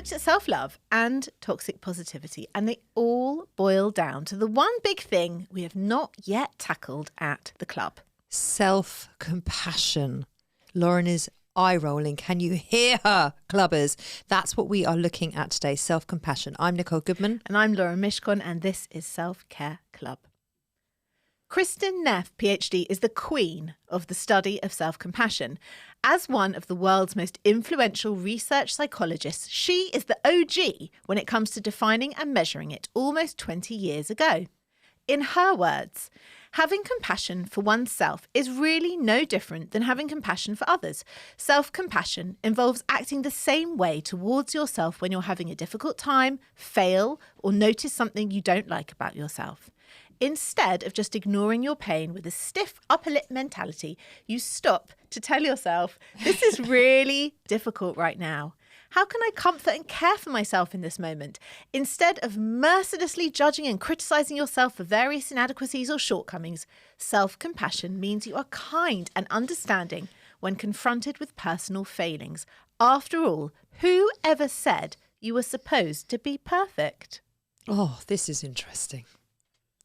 looked at self-love and toxic positivity, and they all boil down to the one big thing we have not yet tackled at the club. Self-compassion. Lauren is eye-rolling. Can you hear her, clubbers? That's what we are looking at today, self-compassion. I'm Nicole Goodman. And I'm Laura Mishcon, and this is Self-Care Club. Kristin Neff, PhD, is the queen of the study of self-compassion. As one of the world's most influential research psychologists, she is the OG when it comes to defining and measuring it almost 20 years ago. In her words, having compassion for oneself is really no different than having compassion for others. Self-compassion involves acting the same way towards yourself when you're having a difficult time, fail, or notice something you don't like about yourself. Instead of just ignoring your pain with a stiff upper lip mentality, you stop to tell yourself, this is really difficult right now. How can I comfort and care for myself in this moment? Instead of mercilessly judging and criticising yourself for various inadequacies or shortcomings, self-compassion means you are kind and understanding when confronted with personal failings. After all, who ever said you were supposed to be perfect? Oh, this is interesting.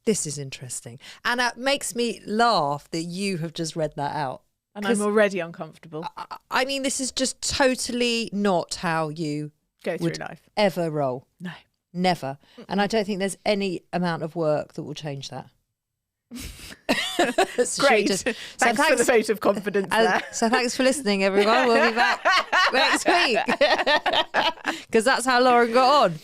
This is interesting. And it makes me laugh that you have just read that out. And I'm already uncomfortable. I mean, this is just totally not how you go through life. Ever roll. No. Never. And I don't think there's any amount of work that will change that. So great. Thanks for the vote of confidence there. So thanks for listening, everyone. We'll be back next week. Because that's how Lauren got on.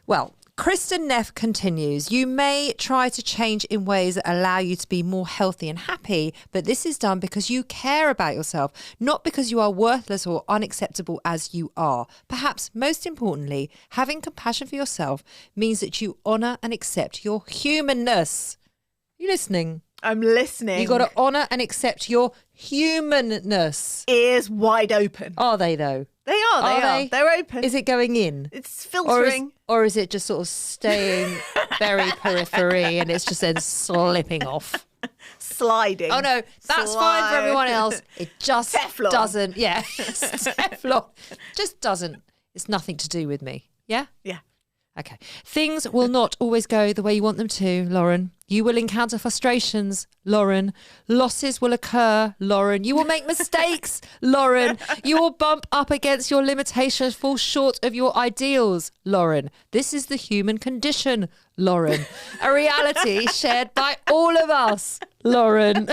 Well, Kristin Neff continues, you may try to change in ways that allow you to be more healthy and happy, but this is done because you care about yourself, not because you are worthless or unacceptable as you are. Perhaps most importantly, having compassion for yourself means that you honour and accept your humanness. Are you listening? I'm listening. You got to honour and accept your humanness. Ears wide open. Are they though? They are. They are. They're open. Is it going in? It's filtering. Or is it just sort of staying very periphery and it's just then slipping off? Sliding. Oh no, that's fine for everyone else. It just Teflon. Doesn't. Yeah. Teflon. Just doesn't. It's nothing to do with me. Yeah? Yeah. Okay. Things will not always go the way you want them to, Lauren. You will encounter frustrations, Lauren. Losses will occur, Lauren. You will make mistakes, Lauren. You will bump up against your limitations, fall short of your ideals, Lauren. This is the human condition, Lauren. A reality shared by all of us, Lauren.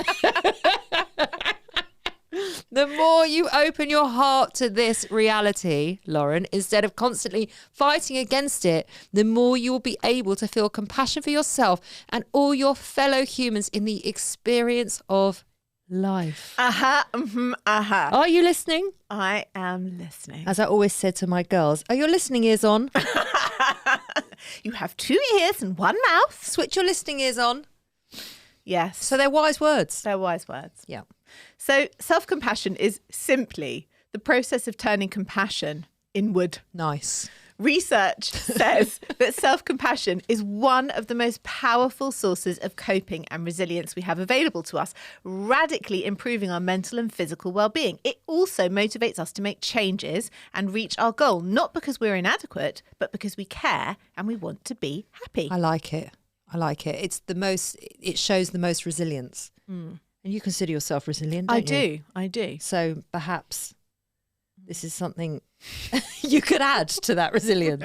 The more you open your heart to this reality, Lauren, instead of constantly fighting against it, the more you will be able to feel compassion for yourself and all your fellow humans in the experience of life. Are you listening? I am listening. As I always said to my girls, are your listening ears on? You have 2 ears and 1 mouth. Switch your listening ears on. Yes. So they're wise words. They're wise words. Yeah. So self-compassion is simply the process of turning compassion inward. Nice. Research says that self-compassion is one of the most powerful sources of coping and resilience we have available to us, radically improving our mental and physical well-being. It also motivates us to make changes and reach our goal, not because we're inadequate, but because we care and we want to be happy. I like it. It shows the most resilience. And you consider yourself resilient, don't you? I do. So perhaps this is something you could add to that resilience.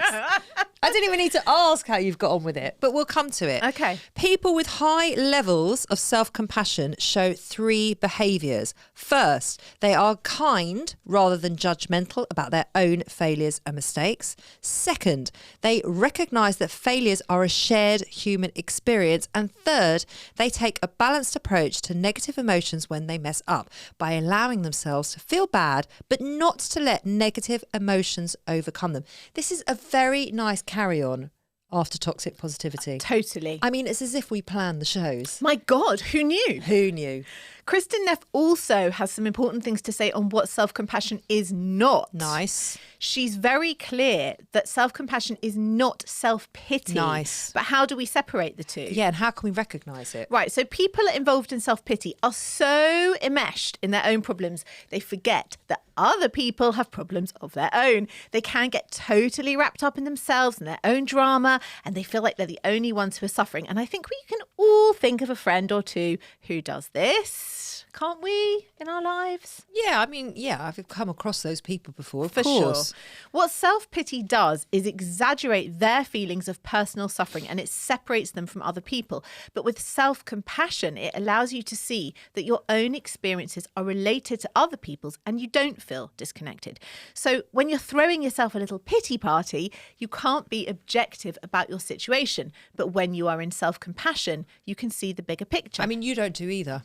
I didn't even need to ask how you've got on with it, but we'll come to it. Okay. People with high levels of self-compassion show 3 behaviours. First, they are kind rather than judgmental about their own failures and mistakes. Second, they recognise that failures are a shared human experience. And third, they take a balanced approach to negative emotions when they mess up by allowing themselves to feel bad, but not to let negative emotions overcome them. This is a very nice carry-on after toxic positivity. Totally. I mean, it's as if we planned the shows. My God, who knew? Who knew? Kristen Neff also has some important things to say on what self-compassion is not. Nice. She's very clear that self-compassion is not self-pity. Nice. But how do we separate the two? Yeah, and how can we recognise it? Right, so people involved in self-pity are so enmeshed in their own problems, they forget that other people have problems of their own. They can get totally wrapped up in themselves and their own drama, and they feel like they're the only ones who are suffering. And I think we can all think of a friend or two who does this, can't we, in our lives? Yeah, I mean, yeah, I've come across those people before, of For course. sure. What self-pity does is exaggerate their feelings of personal suffering, and it separates them from other people. But with self-compassion, it allows you to see that your own experiences are related to other people's and you don't feel disconnected. So when you're throwing yourself a little pity party, you can't be objective about your situation. But when you are in self-compassion, you can see the bigger picture. I mean, you don't do either.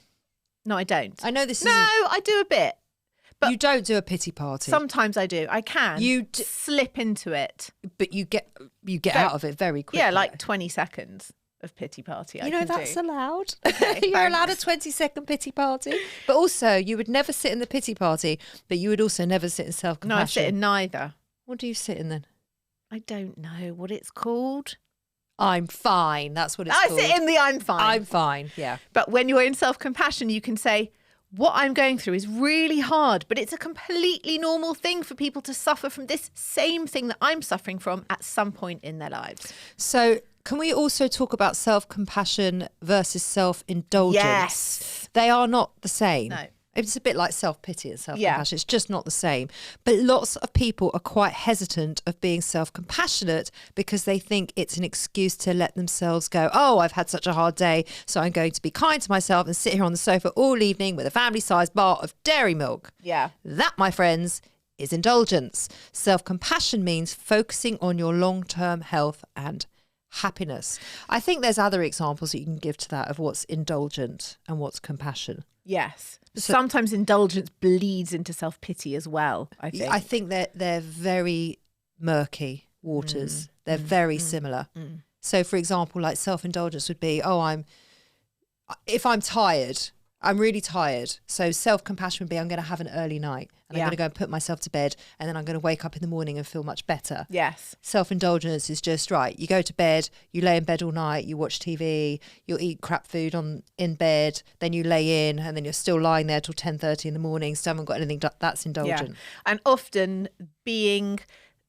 No, I don't. I know this No, isn't... I do a bit. But you don't do a pity party. Sometimes I do. I can. You slip into it. But you get out of it very quickly. Yeah, like 20 seconds of pity party. You know, that's allowed. Okay, You're thanks. allowed a 20-second pity party. But also, you would never sit in the pity party, but you would also never sit in No, self-compassion. I sit in neither. What do you sit in then? I don't know what it's called. I'm fine. That's what it's I called. sit in the I'm fine. I'm fine, yeah. But when you're in self-compassion, you can say, what I'm going through is really hard, but it's a completely normal thing for people to suffer from this same thing that I'm suffering from at some point in their lives. So can we also talk about self-compassion versus self-indulgence? Yes. They are not the same. No. It's a bit like self-pity and self-compassion. Yeah. It's just not the same. But lots of people are quite hesitant of being self-compassionate because they think it's an excuse to let themselves go, oh, I've had such a hard day, so I'm going to be kind to myself and sit here on the sofa all evening with a family-sized bar of dairy milk. Yeah. That, my friends, is indulgence. Self-compassion means focusing on your long-term health and happiness. I think there's other examples that you can give to that of what's indulgent and what's compassion. Yes. So- Sometimes indulgence bleeds into self-pity as well, I think. I think that they're very murky waters. They're very similar. So, for example, like self-indulgence would be, if I'm tired, I'm really tired. So self-compassion would be, I'm going to have an early night and I'm Yeah. going to go and put myself to bed and then I'm going to wake up in the morning and feel much better. Yes. Self-indulgence is just, right, you go to bed, you lay in bed all night, you watch TV, you'll eat crap food in bed, then you lay in and then you're still lying there till 10:30 in the morning, still haven't got anything, that's indulgent. Yeah. And often being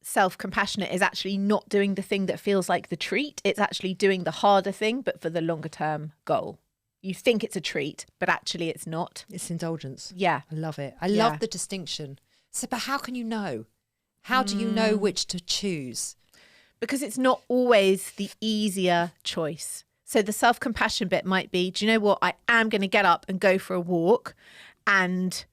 self-compassionate is actually not doing the thing that feels like the treat. It's actually doing the harder thing, but for the longer term goal. You think it's a treat, but actually it's not. It's indulgence. Yeah. I love it. I Yeah. love the distinction. So, but how can you know? How do you know which to choose? Because it's not always the easier choice. So the self-compassion bit might be, do you know what? I am going to get up and go for a walk and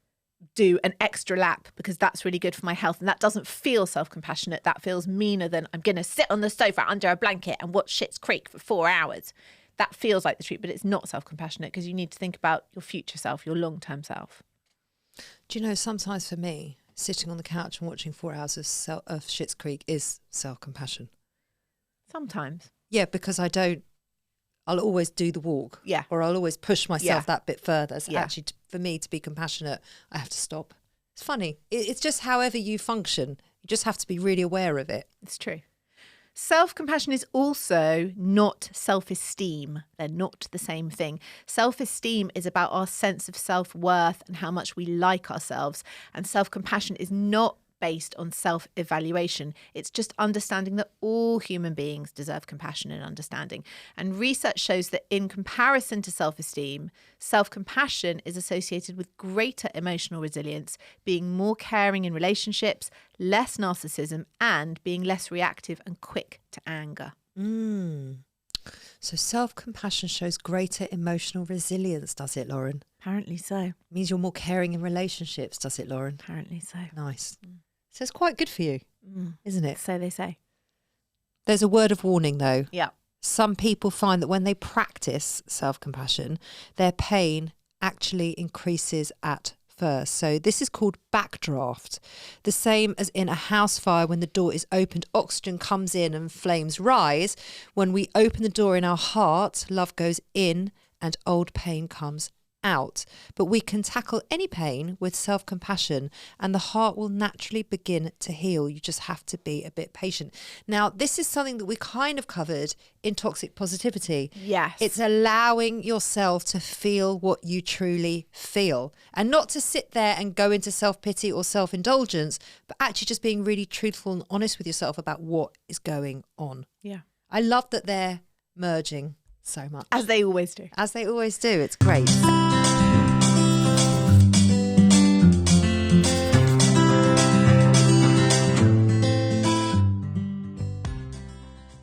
do an extra lap because that's really good for my health. And that doesn't feel self-compassionate. That feels meaner than I'm going to sit on the sofa under a blanket and watch Schitt's Creek for 4 hours. That feels like the treat, but it's not self-compassionate because you need to think about your future self, your long-term self. Do you know, sometimes for me, sitting on the couch and watching 4 hours of Schitt's Creek is self-compassion. Sometimes. Yeah, because I'll always do the walk. Yeah. Or I'll always push myself Yeah. that bit further. So Yeah. actually, for me to be compassionate, I have to stop. It's funny. It's just however you function. You just have to be really aware of it. It's true. Self-compassion is also not self-esteem. They're not the same thing. Self-esteem is about our sense of self-worth and how much we like ourselves. And self-compassion is not based on self-evaluation. It's just understanding that all human beings deserve compassion and understanding. And research shows that in comparison to self-esteem, self-compassion is associated with greater emotional resilience, being more caring in relationships, less narcissism, and being less reactive and quick to anger. So self-compassion shows greater emotional resilience, does it, Lauren? Apparently so. Means you're more caring in relationships, does it, Lauren? Apparently so. Nice. So it's quite good for you, isn't it? So they say. There's a word of warning, though. Yeah. Some people find that when they practice self-compassion, their pain actually increases at first. So this is called backdraft. The same as in a house fire, when the door is opened, oxygen comes in and flames rise. When we open the door in our heart, love goes in and old pain comes out. But we can tackle any pain with self-compassion and the heart will naturally begin to heal. You just have to be a bit patient. Now, this is something that we kind of covered in toxic positivity. Yes. It's allowing yourself to feel what you truly feel and not to sit there and go into self-pity or self-indulgence, but actually just being really truthful and honest with yourself about what is going on. Yeah. I love that they're merging so much. As they always do. As they always do. It's great.